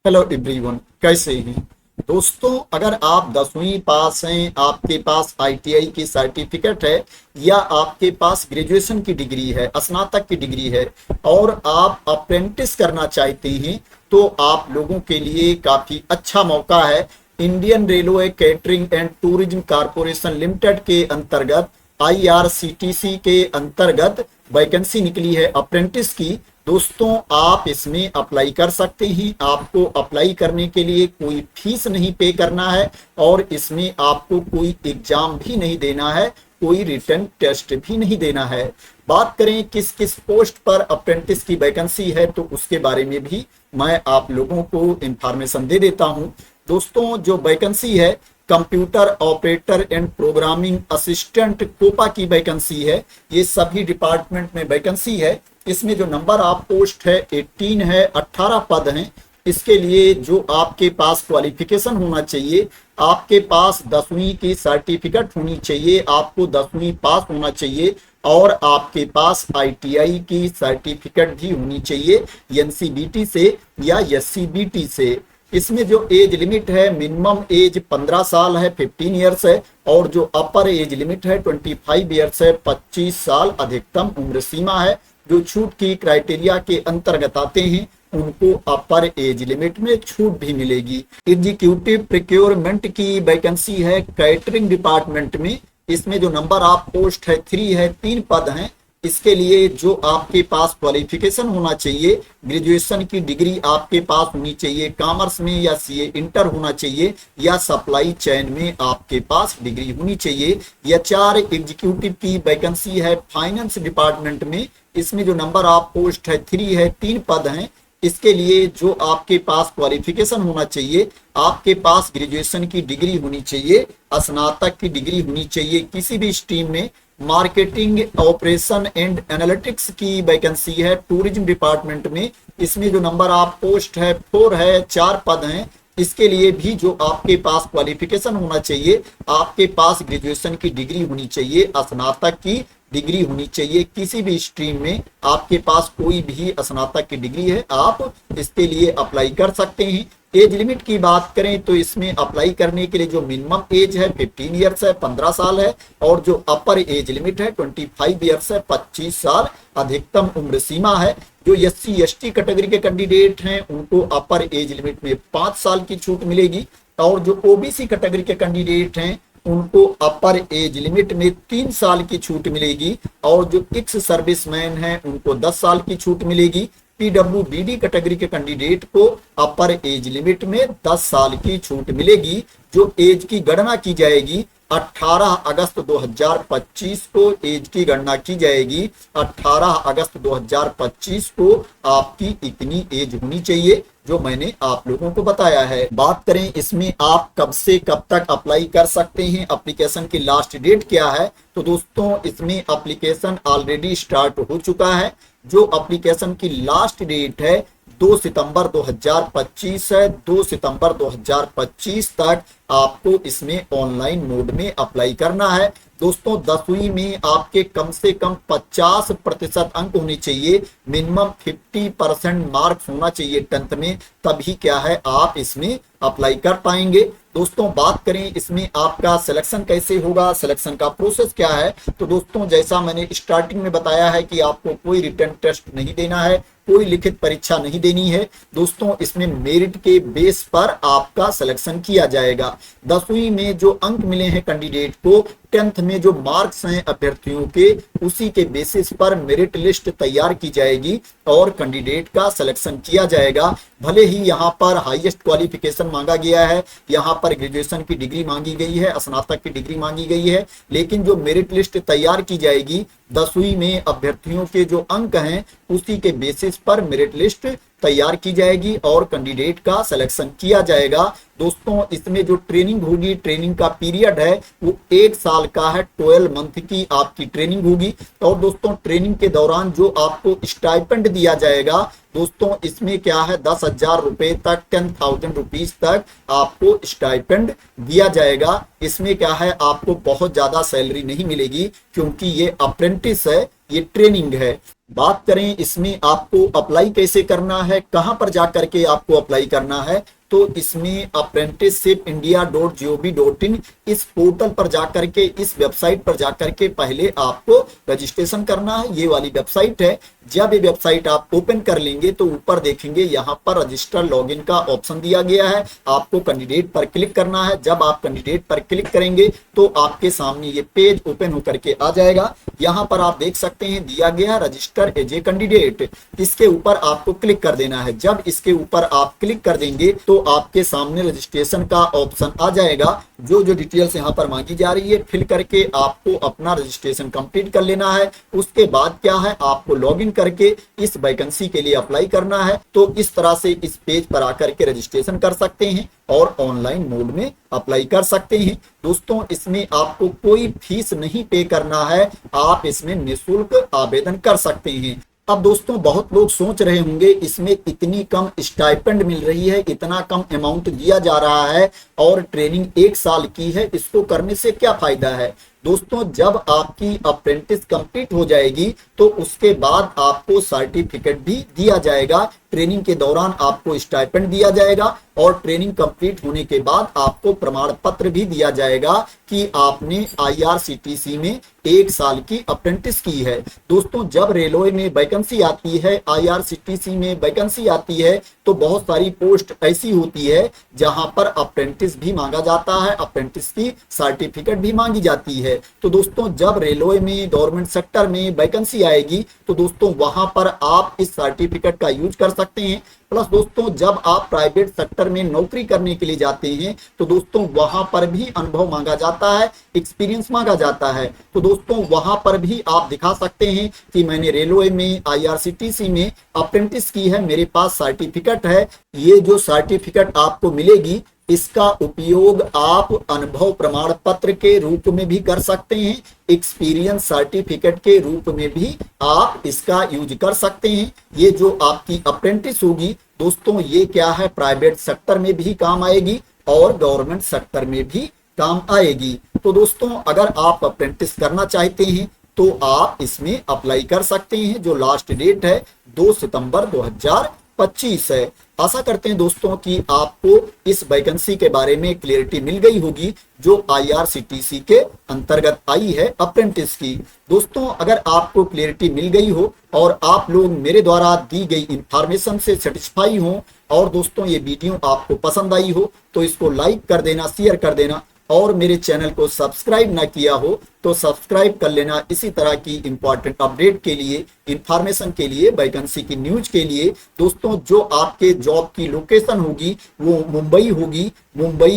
Hello everyone, कैसे हैं दोस्तों। अगर आप 10वीं पास हैं, आपके पास आईटीआई की सर्टिफिकेट है या आपके पास ग्रेजुएशन की डिग्री है, स्नातक की डिग्री है और आप अप्रेंटिस करना चाहते हैं तो आप लोगों के लिए काफ़ी अच्छा मौका है। Indian railway catering and tourism corporation limited के अंतर्गत आईआरसीटीसी के अंतर्गत वैकेंसी निकली है अप्रेंटिस की। दोस्तों, आप इसमें अप्लाई कर सकते हैं। आपको अप्लाई करने के लिए कोई फीस नहीं पे करना है और इसमें आपको कोई एग्जाम भी नहीं देना है, कोई रिटन टेस्ट भी नहीं देना है। बात करें किस किस पोस्ट पर अप्रेंटिस की वैकेंसी है तो उसके बारे में भी मैं आप लोगों को इंफॉर्मेशन दे देता हूं। दोस्तों, जो वैकेंसी है computer operator and programming assistant COPA की वैकेंसी है। ये सभी डिपार्टमेंट में वैकेंसी है। इसमें जो नंबर ऑफ पोस्ट है 18 है, 18 पद हैं। इसके लिए जो आपके पास क्वालिफिकेशन होना चाहिए, आपके पास 10वीं की सर्टिफिकेट होनी चाहिए, आपको 10वीं पास होना चाहिए और आपके पास आईटीआई की सर्टिफिकेट भी होनी चाहिए एनसीबीटी से या एससीबीटी से। इसमें जो एज लिमिट है, मिनिमम एज 15 साल है, 15 ईयर्स है और जो अपर एज लिमिट है 25 ईयर्स है, 25 साल अधिकतम उम्र सीमा है। जो छूट की क्राइटेरिया के अंतर्गत आते हैं उनको अपर एज लिमिट में छूट भी मिलेगी। एग्जीक्यूटिव प्रोक्योरमेंट की वैकेंसी है कैटरिंग डिपार्टमेंट में। इसमें जो नंबर ऑफ पोस्ट है 3 है, 3 पद हैं। इसके लिए जो आपके पास क्वालिफिकेशन होना चाहिए, ग्रेजुएशन की डिग्री आपके पास होनी चाहिए, कॉमर्स में या सीए इंटर होना चाहिए या सप्लाई चेन में आपके पास डिग्री होनी चाहिए। एचआर एग्जीक्यूटिव की वैकेंसी है फाइनेंस डिपार्टमेंट में। इसमें जो नंबर ऑफ पोस्ट है 3 है, 3 पद हैं। इसके लिए जो आपके पास क्वालिफिकेशन होना चाहिए, आपके पास ग्रेजुएशन की डिग्री होनी चाहिए, स्नातक की डिग्री होनी चाहिए किसी भी स्ट्रीम में। मार्केटिंग ऑपरेशन एंड एनालिटिक्स की वैकेंसी है टूरिज्म डिपार्टमेंट में। इसमें जो नंबर ऑफ पोस्ट है 4 है, 4 पद हैं। इसके लिए भी जो आपके पास क्वालिफिकेशन होना चाहिए, आपके पास ग्रेजुएशन की डिग्री होनी चाहिए, स्नातक की डिग्री होनी चाहिए किसी भी स्ट्रीम में। आपके पास कोई भी स्नातक की डिग्री है, आप इसके लिए अप्लाई कर सकते हैं। एज लिमिट की बात करें तो इसमें अप्लाई करने के लिए जो मिनिमम एज है 15 ईयर्स है, 15 साल है और जो अपर एज लिमिट है 25 ईयर्स है, 25 साल अधिकतम उम्र सीमा है। जो एससी एसटी कैटेगरी के कैंडिडेट हैं उनको अपर एज लिमिट में 5 साल की छूट मिलेगी और जो ओबीसी कैटेगरी के कैंडिडेट हैं उनको अपर एज लिमिट में 3 साल की छूट मिलेगी और जो एक्स सर्विसमैन हैं उनको 10 साल की छूट मिलेगी। पीडब्ल्यूबीडी कैटेगरी के कैंडिडेट को अपर एज लिमिट में 10 साल की छूट मिलेगी। जो एज की गणना की जाएगी 18 अगस्त 2025 को एज की गणना की जाएगी। 18 अगस्त 2025 को आपकी इतनी एज होनी चाहिए जो मैंने आप लोगों को बताया है। बात करें इसमें आप कब से कब तक अप्लाई कर सकते हैं, एप्लीकेशन की लास्ट डेट क्या है, तो दोस्तों इसमें एप्लीकेशन ऑलरेडी स्टार्ट हो चुका है। जो एप्लीकेशन की लास्ट डेट है 2 सितंबर 2025 है। 2 सितंबर 2025 तक आपको इसमें ऑनलाइन मोड में अप्लाई करना है। दोस्तों, 10वीं में आपके कम से कम 50% अंक होने चाहिए, मिनिमम 50% मार्क्स होना चाहिए 10th में, तभी क्या है आप इसमें अप्लाई कर पाएंगे। दोस्तों, बात करें इसमें आपका सिलेक्शन कैसे होगा, सिलेक्शन का प्रोसेस क्या है, तो दोस्तों जैसा मैंने स्टार्टिंग में बताया है कि आपको कोई रिटन टेस्ट नहीं देना है, कोई लिखित परीक्षा नहीं देनी है। दोस्तों, इसमें मेरिट के बेस पर आपका सिलेक्शन किया जाएगा। 10वीं में जो अंक मिले हैं कैंडिडेट को, 10th में जो मार्क्स हैं अभ्यर्थियों के, उसी के बेसिस पर मेरिट लिस्ट तैयार की जाएगी और कैंडिडेट का सिलेक्शन किया जाएगा। भले ही यहाँ पर हाईएस्ट क्वालिफिकेशन मांगा गया है, यहाँ पर ग्रेजुएशन की डिग्री मांगी गई है, स्नातक की डिग्री मांगी गई है, लेकिन जो मेरिट लिस्ट तैयार की जाएगी 10वीं में अभ्यर्थियों के जो अंक हैं उसी के बेसिस पर मेरिट लिस्ट तैयार की जाएगी और कैंडिडेट का सिलेक्शन किया जाएगा। दोस्तों, इसमें जो ट्रेनिंग होगी, ट्रेनिंग का पीरियड है वो 1 साल का है, 12 मंथ की आपकी ट्रेनिंग होगी। और दोस्तों, ट्रेनिंग के दौरान जो आपको स्टाइपेंड दिया जाएगा, दोस्तों इसमें क्या है 10,000 रुपए तक, 10,000 रुपीज तक आपको स्टाइपेंड दिया जाएगा। इसमें क्या है आपको बहुत ज्यादा सैलरी नहीं मिलेगी क्योंकि ये अप्रेंटिस है, ये ट्रेनिंग है। बात करें इसमें आपको अप्लाई कैसे करना है, कहां पर जाकर के आपको अप्लाई करना है, तो इसमें apprenticeshipindia.gov.in इस पोर्टल पर जाकर के, इस वेबसाइट पर जाकर के पहले आपको रजिस्ट्रेशन करना है। ये वाली वेबसाइट है। जब ये वेबसाइट आप ओपन कर लेंगे तो ऊपर देखेंगे यहाँ पर रजिस्टर लॉगिन का ऑप्शन दिया गया है। आपको कैंडिडेट पर क्लिक करना है। जब आप कैंडिडेट पर क्लिक करेंगे तो आपके सामने ये पेज ओपन होकर के आ जाएगा। यहाँ पर आप देख सकते हैं दिया गया रजिस्टर एज ए कैंडिडेट, इसके ऊपर आपको क्लिक कर देना है। जब इसके ऊपर आप क्लिक कर देंगे तो आपके सामने रजिस्ट्रेशन का ऑप्शन आ जाएगा। जो डिटेल्स यहाँ पर मांगी जा रही है फिल करके आपको अपना रजिस्ट्रेशन कंप्लीट कर लेना है। उसके बाद क्या है, आपको लॉगिन करके इस वैकेंसी के लिए अप्लाई करना है। तो इस तरह से इस पेज पर आकर के रजिस्ट्रेशन कर सकते हैं और ऑनलाइन मोड में अप्लाई कर सकते हैं। दोस्तों इसमें आपको कोई फीस नहीं पे करना है, आप इसमें निःशुल्क आवेदन कर सकते हैं। अब दोस्तों बहुत लोग सोच रहे होंगे इसमें इतनी कम स्टाइपेंड मिल रही है, इतना कम अमाउंट दिया जा रहा है और ट्रेनिंग 1 साल की है, इसको करने से क्या फायदा है। दोस्तों जब आपकी अप्रेंटिस कंप्लीट हो जाएगी तो उसके बाद आपको सर्टिफिकेट भी दिया जाएगा। ट्रेनिंग के दौरान आपको स्टाइपेंड दिया जाएगा और ट्रेनिंग कंप्लीट होने के बाद आपको प्रमाण पत्र भी दिया जाएगा कि आपने IRCTC में 1 साल की अप्रेंटिस की है। दोस्तों जब रेलवे में वैकेंसी आती है, IRCTC में वैकेंसी आती है तो बहुत सारी पोस्ट ऐसी होती है जहां पर अप्रेंटिस भी मांगा जाता है, अप्रेंटिस की सर्टिफिकेट भी मांगी जाती है। तो दोस्तों जब रेलवे में, गवर्नमेंट सेक्टर में वैकेंसी आएगी तो दोस्तों वहां पर आप इस सर्टिफिकेट का यूज कर सकते हैं। प्लस दोस्तों जब आप प्राइवेट सेक्टर में नौकरी करने के लिए जाते हैं तो दोस्तों वहां पर भी अनुभव मांगा जाता है, एक्सपीरियंस मांगा जाता है। तो दोस्तों वहां पर भी आप दिखा सकते हैं कि मैंने रेलवे में, IRCTC में अप्रेंटिस की है, मेरे पास सर्टिफिकेट है। ये जो सर्टिफिकेट आपको मिलेगी इसका उपयोग आप अनुभव प्रमाण पत्र के रूप में भी कर सकते हैं, एक्सपीरियंस सर्टिफिकेट के रूप में भी आप इसका यूज कर सकते हैं। ये जो आपकी अप्रेंटिस होगी दोस्तों ये क्या है, प्राइवेट सेक्टर में भी काम आएगी और गवर्नमेंट सेक्टर में भी काम आएगी। तो दोस्तों अगर आप अप्रेंटिस करना चाहते हैं तो आप इसमें अप्लाई कर सकते हैं। जो लास्ट डेट है 2 सितंबर 2025 है। आशा करते हैं दोस्तों कि आपको इस वैकेंसी के बारे में क्लियरिटी मिल गई होगी जो IRCTC के अंतर्गत आई है अप्रेंटिस की। दोस्तों अगर आपको क्लियरिटी मिल गई हो और आप लोग मेरे द्वारा दी गई इंफॉर्मेशन से सेटिस्फाई हो और दोस्तों ये वीडियो आपको पसंद आई हो तो इसको लाइक कर देना, शेयर कर देना और मेरे चैनल को सब्सक्राइब ना किया हो तो सब्सक्राइब कर लेना। इसी तरह की इंपॉर्टेंट अपडेट के लिए, इंफॉर्मेशन के लिए, वैकेंसी की न्यूज के लिए। दोस्तों जो आपके जॉब की लोकेशन होगी वो मुंबई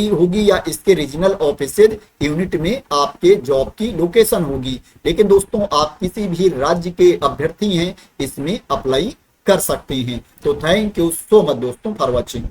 होगी या इसके रीजनल ऑफिसेज यूनिट में आपके जॉब की लोकेशन होगी। लेकिन दोस्तों आप किसी भी राज्य के अभ्यर्थी हैं इसमें अप्लाई कर सकते हैं। तो थैंक यू सो मच दोस्तों फॉर वॉचिंग।